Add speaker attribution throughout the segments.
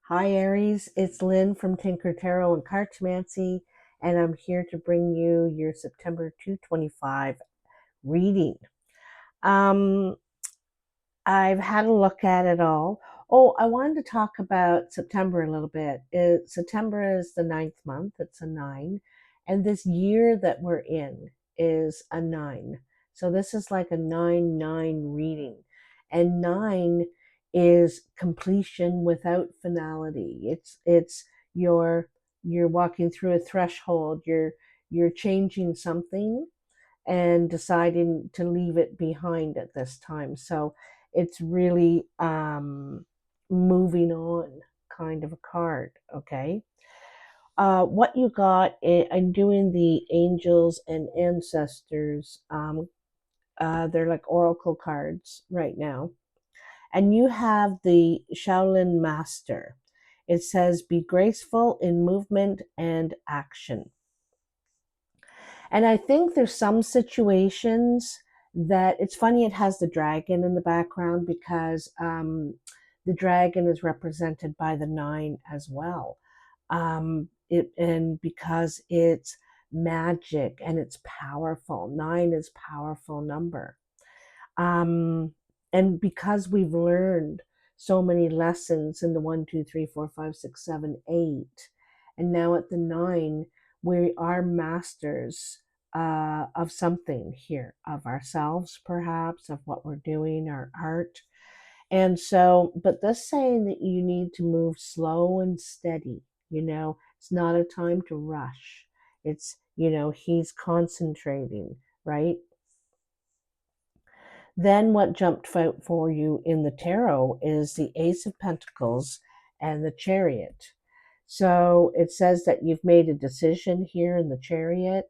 Speaker 1: Hi Aries, it's Lynn from Tinker Tarot and Cartomancy, and I'm here to bring you your September 2025 reading. Um, I've had a look at it all. Oh, I wanted to talk about September a little bit. September is the ninth month, it's a nine, and this year that we're in is a nine. So this is like a 9-9 reading. And nine is completion without finality. It's you're you're walking through a threshold, you're changing something and deciding to leave it behind at this time. So it's really moving on kind of a card, okay? What you got, I'm doing the angels and ancestors. They're like oracle cards right now. And you have the Shaolin Master. It says, be graceful in movement and action. And I think there's some situations that it's funny it has the dragon in the background because the dragon is represented by the nine as well. And because it's magic and it's powerful, nine is powerful number. Um, and because we've learned so many lessons in the 1, 2, 3, 4, 5, 6, 7, 8, and now at the nine, we are masters of something here, of ourselves, perhaps, of what we're doing, our art. And so, but this saying that you need to move slow and steady, it's not a time to rush. He's concentrating, right? Then what jumped out for you in the tarot is the Ace of Pentacles and the Chariot. So it says that you've made a decision here in the Chariot.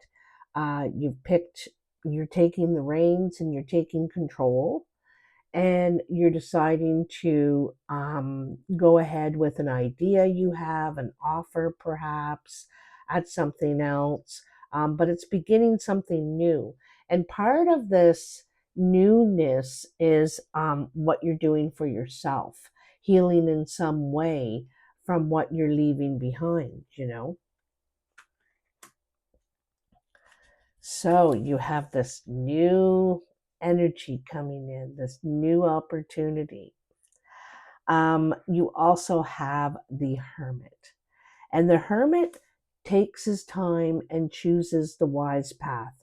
Speaker 1: You're taking the reins and you're taking control, and you're deciding to go ahead with an idea you have, an offer perhaps at something else, but it's beginning something new. And part of this newness is what you're doing for yourself, healing in some way from what you're leaving behind. So you have this new energy coming in, this new opportunity. You also have the Hermit. And the Hermit takes his time and chooses the wise path.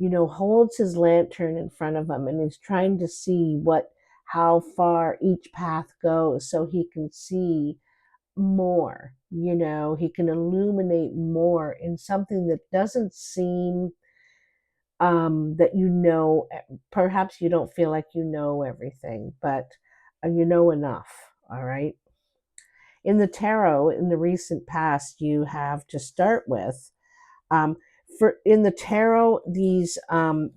Speaker 1: Holds his lantern in front of him and is trying to see how far each path goes so he can see more. He can illuminate more in something that doesn't seem that perhaps you don't feel like you know everything, but you know enough. All right. In the tarot, in the recent past, you have to start with for in the tarot, these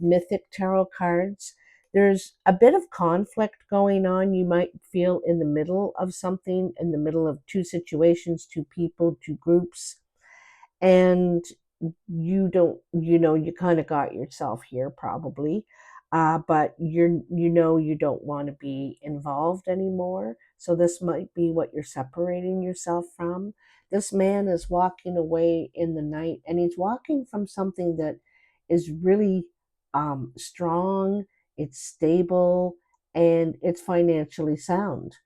Speaker 1: mythic tarot cards. There's a bit of conflict going on. You might feel in the middle of something, in the middle of two situations, two people, two groups, and you don't you kind of got yourself here probably, but you don't want to be involved anymore, so this might be what you're separating yourself from. This man is walking away in the night, and he's walking from something that is really strong, it's stable, and it's financially sound,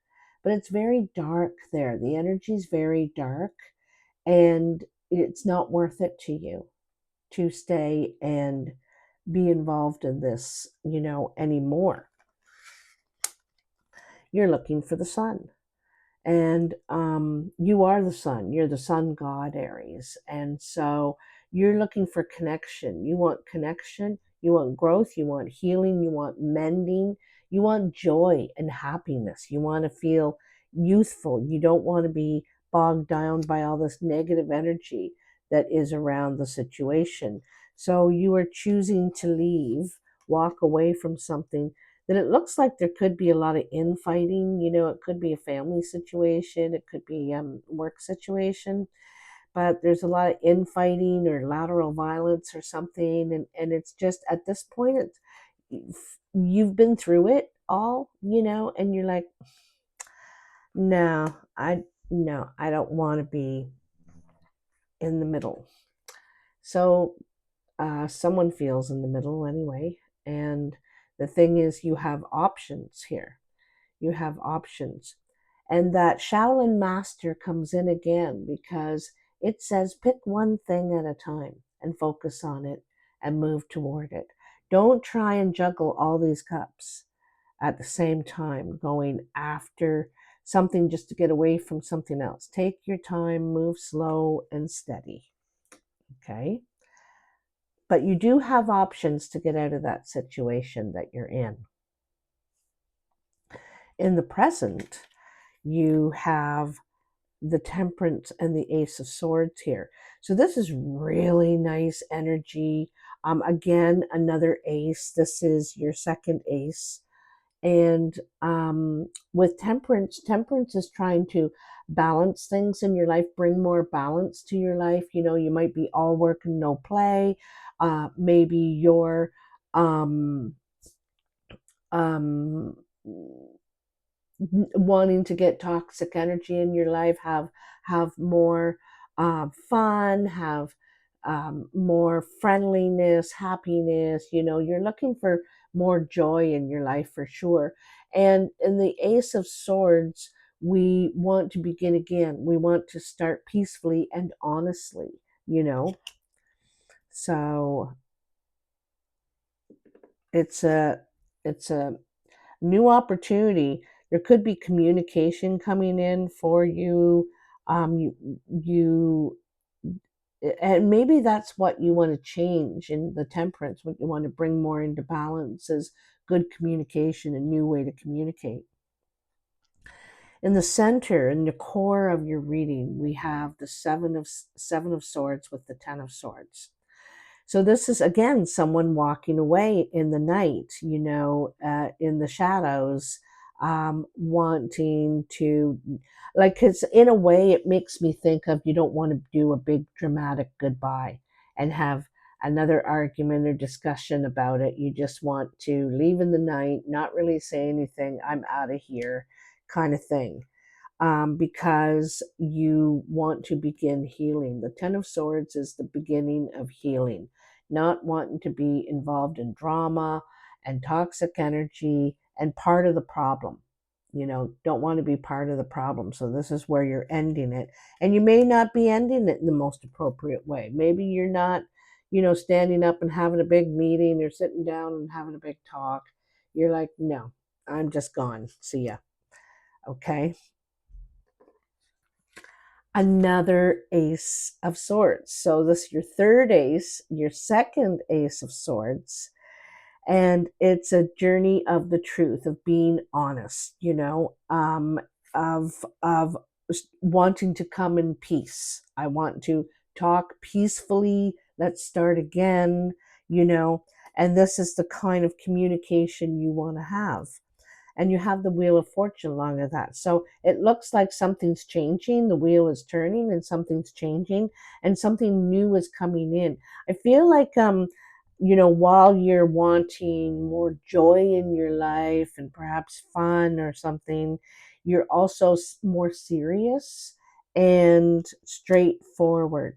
Speaker 1: but it's very dark there. The energy is very dark, and it's not worth it to you to stay and be involved in this, anymore. You're looking for the sun. And you are the sun. You're the sun god, Aries. And so you're looking for connection. You want connection. You want growth. You want healing. You want mending. You want joy and happiness. You want to feel youthful. You don't want to be bogged down by all this negative energy that is around the situation. So you are choosing to leave, walk away from something that it looks like there could be a lot of infighting. It could be a family situation, it could be work situation, but there's a lot of infighting or lateral violence or something, and it's just at this point you've been through it all, and you're like, no, no, I don't want to be in the middle. So someone feels in the middle anyway. And the thing is, you have options here. You have options. And that Shaolin master comes in again because it says pick one thing at a time and focus on it and move toward it. Don't try and juggle all these cups at the same time, going after something just to get away from something else. Take your time, move slow and steady. Okay. But you do have options to get out of that situation that you're in. In the present, you have the Temperance and the Ace of Swords here. So this is really nice energy. Again, another ace. This is your second ace. And with temperance is trying to balance things in your life, bring more balance to your life. You know, you might be all work and no play. Maybe you're um, um, wanting to get toxic energy in your life, have more fun, have more friendliness, happiness. You know, you're looking for more joy in your life for sure. And in the Ace of Swords, we want to begin again. We want to start peacefully and honestly, you know. So it's a new opportunity. There could be communication coming in for you. You and maybe that's what you want to change in the temperance. What you want to bring more into balance is good communication, a new way to communicate. In the center, in the core of your reading, we have the seven of swords with the 10 of swords. So this is again someone walking away in the night, you know, in the shadows, wanting to, like, because in a way it makes me think of you don't want to do a big dramatic goodbye and have another argument or discussion about it. You just want to leave in the night, not really say anything. I'm out of here, kind of thing, because you want to begin healing. The Ten of Swords is the beginning of healing, not wanting to be involved in drama and toxic energy and part of the problem. You know, don't want to be part of the problem. So this is where you're ending it. And you may not be ending it in the most appropriate way. Maybe you're not, you know, standing up and having a big meeting or sitting down and having a big talk. You're like, no, I'm just gone. See ya. Okay. Another ace of swords. So this is your third ace, your second ace of swords, and it's a journey of the truth, of being honest, you know, of wanting to come in peace. I want to talk peacefully. Let's start again, you know, and this is the kind of communication you want to have. And you have the wheel of fortune along with that. So it looks like something's changing, the wheel is turning and something's changing and something new is coming in. I feel like you know, while you're wanting more joy in your life and perhaps fun or something, you're also more serious and straightforward.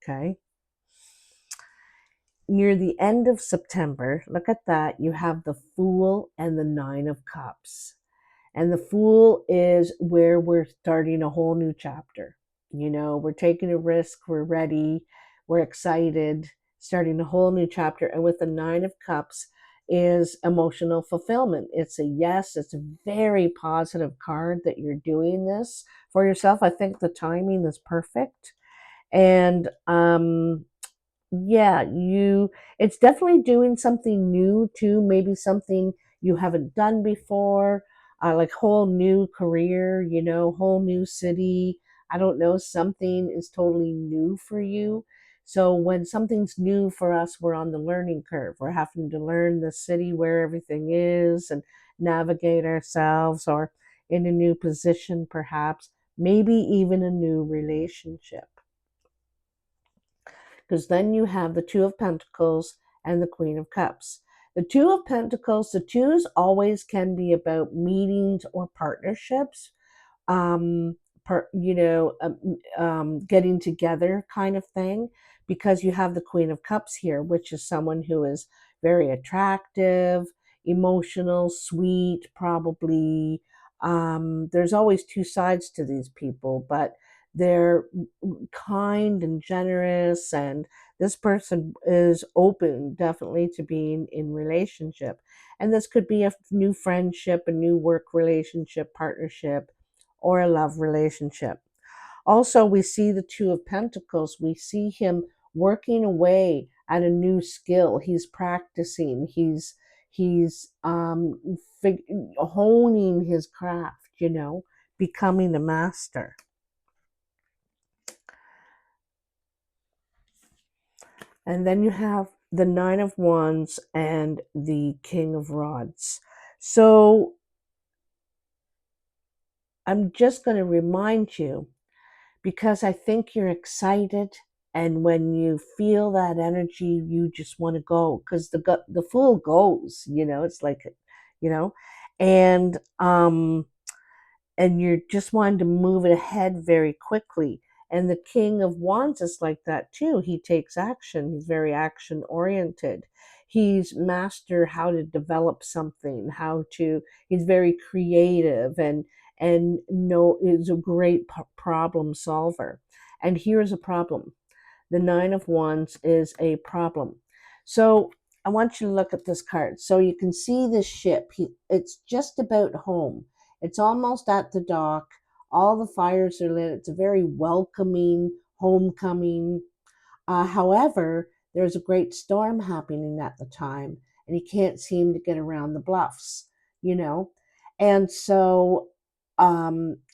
Speaker 1: Okay. Near the end of September, look at that, you have the Fool and the Nine of Cups. And the Fool is where we're starting a whole new chapter. You know, we're taking a risk, we're ready, we're excited, starting a whole new chapter. And with the Nine of Cups is emotional fulfillment. It's a yes, it's a very positive card that you're doing this for yourself. I think the timing is perfect. And yeah, you it's definitely doing something new too, maybe something you haven't done before, like whole new career, you know, whole new city. I don't know, something is totally new for you. So when something's new for us, we're on the learning curve. We're having to learn the city where everything is and navigate ourselves, or in a new position perhaps, maybe even a new relationship, because then you have the Two of Pentacles and the Queen of Cups. The Two of Pentacles, the twos always can be about meetings or partnerships, um, getting together kind of thing, because you have the Queen of Cups here, which is someone who is very attractive, emotional, sweet, probably. There's always two sides to these people, but they're kind and generous, and this person is open definitely to being in relationship. And this could be a new friendship, a new work relationship, partnership, or a love relationship. Also, we see the Two of Pentacles. We see him working away at a new skill. He's practicing. He's honing his craft, becoming a master. And then you have the Nine of Wands and the King of Rods. So I'm just going to remind you, because I think you're excited, and when you feel that energy, you just want to go, because the Fool goes, it's like, you know, and and you're just wanting to move it ahead very quickly. And the King of Wands is like that too. He takes action. He's very action oriented. He's master how to develop something, he's very creative, and is a great problem solver. And here's a problem. The Nine of Wands is a problem. So I want you to look at this card. So you can see this ship. It's just about home. It's almost at the dock. All the fires are lit. It's a very welcoming homecoming. However, there's a great storm happening at the time, and he can't seem to get around the bluffs, you know? And so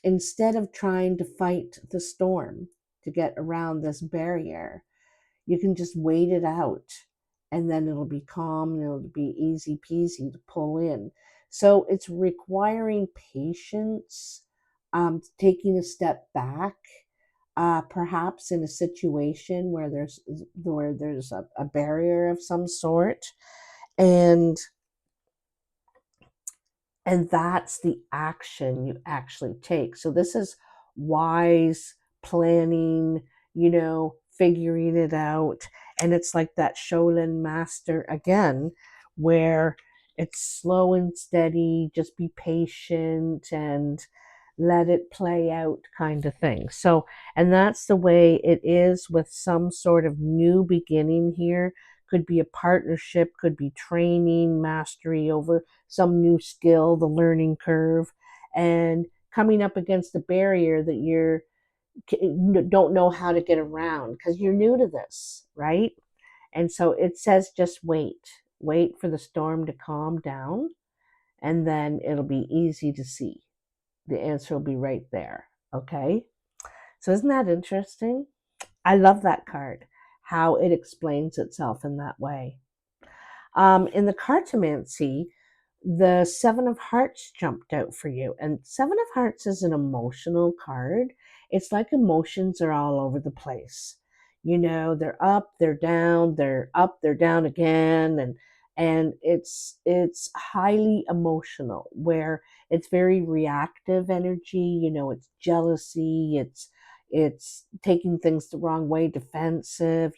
Speaker 1: instead of trying to fight the storm to get around this barrier, you can just wait it out, and then it'll be calm and it'll be easy peasy to pull in. So it's requiring patience, taking a step back, perhaps in a situation where there's a barrier of some sort, and that's the action you actually take. So this is wise planning, figuring it out. And it's like that Shaolin master again, where it's slow and steady, just be patient and let it play out kind of thing. So, and that's the way it is with some sort of new beginning here. Could be a partnership, could be training, mastery over some new skill, the learning curve, and coming up against a barrier that you don't know how to get around because you're new to this, right? And so it says just wait for the storm to calm down, and then it'll be easy to see. The answer will be right there. Okay. So isn't that interesting? I love that card, how it explains itself in that way. In the cartomancy, the Seven of Hearts jumped out for you. And Seven of Hearts is an emotional card. It's like emotions are all over the place. They're up, they're down, they're up, they're down again, and it's highly emotional, where it's very reactive energy. It's jealousy, it's taking things the wrong way, defensive,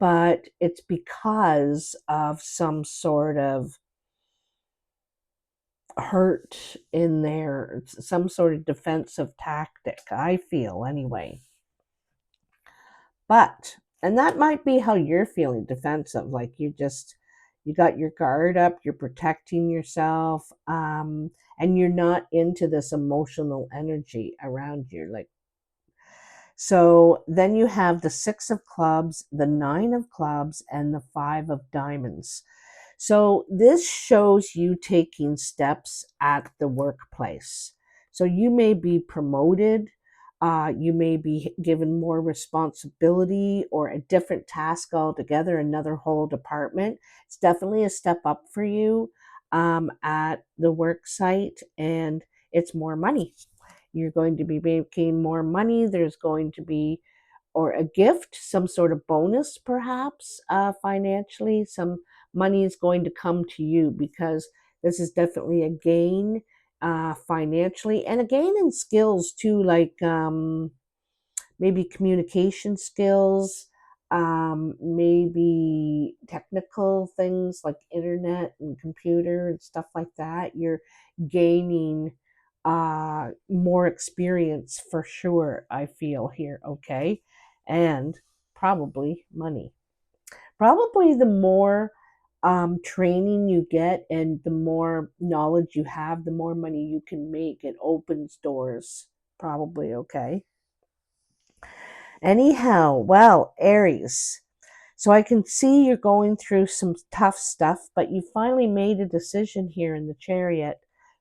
Speaker 1: but it's because of some sort of hurt in there, some sort of defensive tactic, I feel anyway. And that might be how you're feeling, defensive, like you got your guard up, you're protecting yourself, and you're not into this emotional energy around you. So then you have the Six of Clubs, the Nine of Clubs, and the Five of Diamonds. So this shows you taking steps at the workplace. So you may be promoted, you may be given more responsibility or a different task altogether, another whole department. It's definitely a step up for you at the work site, and it's more money. You're going to be making more money. There's going to be, or a gift, some sort of bonus, perhaps financially. Some money is going to come to you, because this is definitely a gain. financially, and a gain in skills too, like maybe communication skills, maybe technical things like internet and computer and stuff like that. You're gaining more experience for sure, I feel here, okay? And probably money. Probably the more training you get and the more knowledge you have, the more money you can make. It opens doors, probably, okay? Anyhow, well, Aries. So I can see you're going through some tough stuff, but you finally made a decision here in the chariot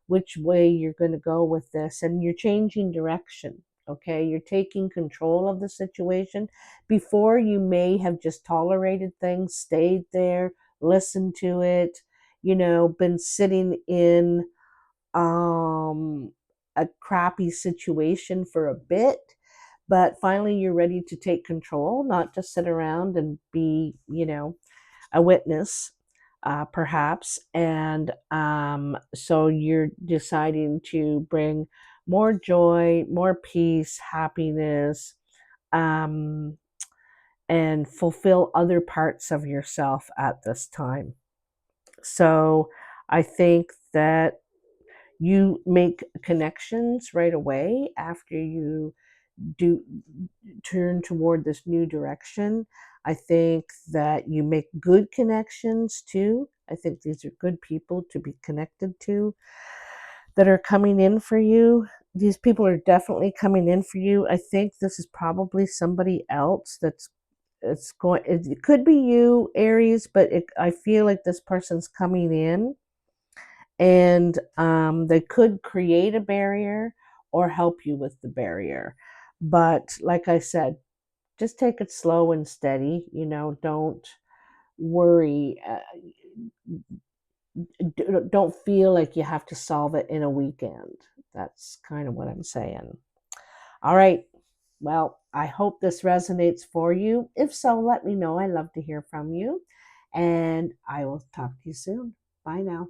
Speaker 1: which way you're going to go with this, and you're changing direction. Okay, you're taking control of the situation. Before, you may have just tolerated things, stayed there, listened to it, been sitting in a crappy situation for a bit, but finally you're ready to take control, not just sit around and be, a witness, perhaps. And so you're deciding to bring more joy, more peace, happiness, um, and fulfill other parts of yourself at this time. So I think that you make connections right away after you do turn toward this new direction. I think that you make good connections too. I think these are good people to be connected to that are coming in for you. These people are definitely coming in for you. I think this is probably somebody else that's it's going it could be you, Aries, but I feel like this person's coming in, and they could create a barrier or help you with the barrier. But like I said, just take it slow and steady. Don't worry. Don't feel like you have to solve it in a weekend. That's kind of what I'm saying. All right. Well, I hope this resonates for you. If so, let me know. I love to hear from you. And I will talk to you soon. Bye now.